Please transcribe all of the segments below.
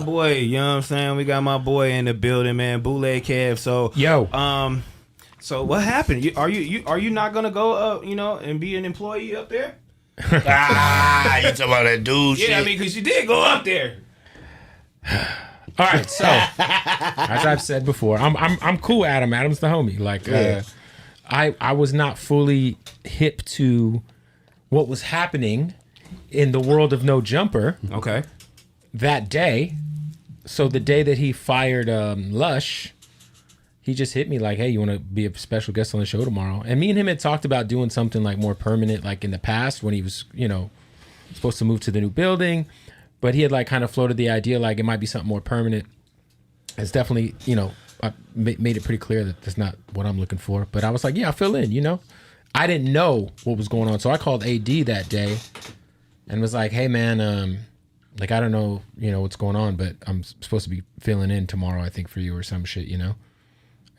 Boy, you know what I'm saying? We got my boy in the building, man. Bootleg Kev. So so what happened? Are you not gonna go and be an employee up there? You talking about that dude? Yeah, I mean, because you did go up there. All right, so as I've said before, I'm cool with Adam. Adam's the homie. Like I was not fully hip to what was happening in the world of No Jumper. Okay. That day. So the day that he fired Lush, he just hit me like, hey, you want to be a special guest on the show tomorrow? And me and him had talked about doing something like more permanent, like in the past when he was, supposed to move to the new building. But he had like kind of floated the idea like it might be something more permanent. It's definitely, I made it pretty clear that that's not what I'm looking for. But I was like, yeah, I'll fill in, I didn't know what was going on. So I called AD that day and was like, hey, man, like, I don't know, what's going on, but I'm supposed to be filling in tomorrow, I think, for you or some shit, And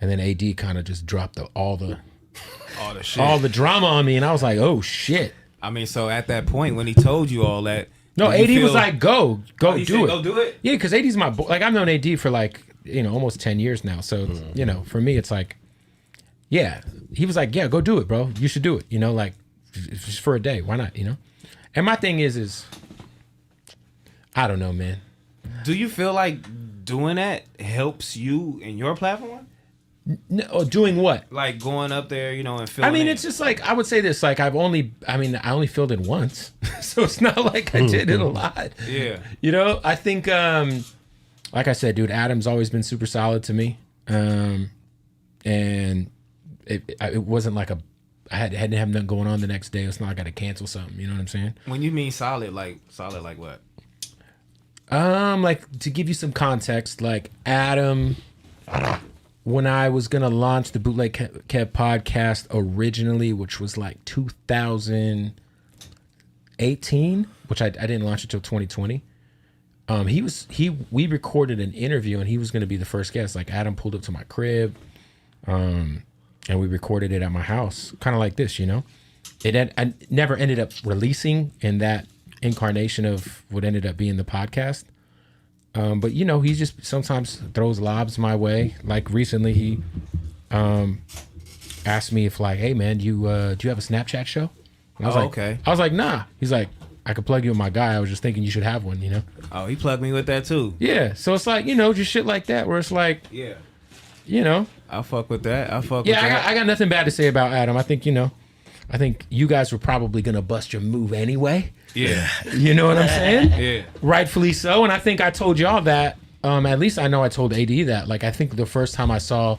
then AD kind of just dropped all the drama on me. And I was like, oh, shit. I mean, so at that point when he told you all that. No, AD was like, go do it. Go do it? Yeah, because AD's my boy. Like, I've known AD for like, almost 10 years now. So, for me, it's like, yeah. He was like, yeah, go do it, bro. You should do it. Like, just for a day. Why not, And my thing is, I don't know, man. Do you feel like doing that helps you in your platform? No, doing what? Like going up there, and filling. I mean, it's just like I would say this. Like I only filled in once, so it's not like I did it a lot. Yeah. I think, like I said, dude, Adam's always been super solid to me, and it wasn't like I hadn't have nothing going on the next day. It's not like I got to cancel something. You know what I'm saying? When you mean solid like what? Like to give you some context, like Adam, when I was gonna launch the Bootleg Kev podcast originally, which was like 2018, which I didn't launch until 2020. We recorded an interview and he was gonna be the first guest. Like Adam pulled up to my crib, and we recorded it at my house, kind of like this, I never ended up releasing in that incarnation of what ended up being the podcast. But he just sometimes throws lobs my way. Like recently he asked me if like, hey man, do you have a Snapchat show? And I was okay. I was like, nah. He's like, I could plug you with my guy. I was just thinking you should have one, Oh, he plugged me with that too. Yeah. So it's like, just shit like that where it's like, yeah, I'll fuck with that. I got nothing bad to say about Adam. I think, I think you guys were probably gonna bust your move anyway. Yeah. You know what I'm saying? Yeah. Rightfully so. And I think I told y'all that, at least I know I told AD that. Like, I think the first time I saw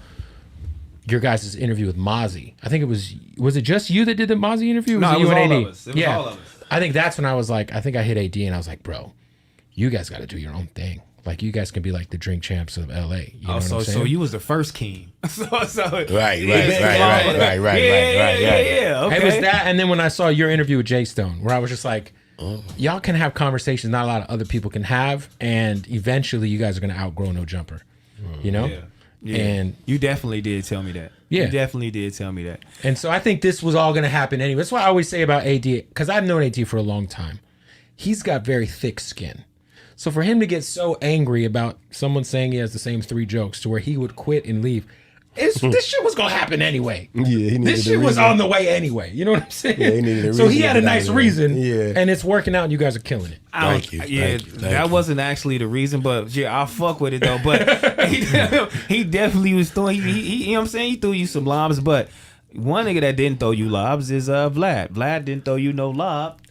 your guys' interview with Mozzie, I think was it just you that did the Mozzie interview? No, it was all of us. It was all of us. I think that's when I was like, I think I hit AD and I was like, bro, you guys got to do your own thing. Like, you guys can be like the drink champs of LA. You know what I'm saying? So you was the first king. Right. Yeah. Okay. It was that, and then when I saw your interview with Jay Stone, where I was just like, y'all can have conversations not a lot of other people can have, and eventually you guys are gonna outgrow No Jumper. Yeah. And you definitely did tell me that. Yeah. You definitely did tell me that. And so I think this was all gonna happen anyway. That's why I always say about AD, because I've known AD for a long time. He's got very thick skin. So for him to get so angry about someone saying he has the same 3 jokes to where he would quit and leave, this shit was gonna happen anyway. Yeah, this shit was on the way anyway. You know what I'm saying? Yeah, he needed a so he reason had to a get nice out of there. reason, Yeah. and it's working out. And you guys are killing it. Thank you. That wasn't actually the reason, but yeah, I'll fuck with it though. But he definitely was throwing. He you know what I'm saying? He threw you some lobs, but one nigga that didn't throw you lobs is Vlad. Vlad didn't throw you no lob.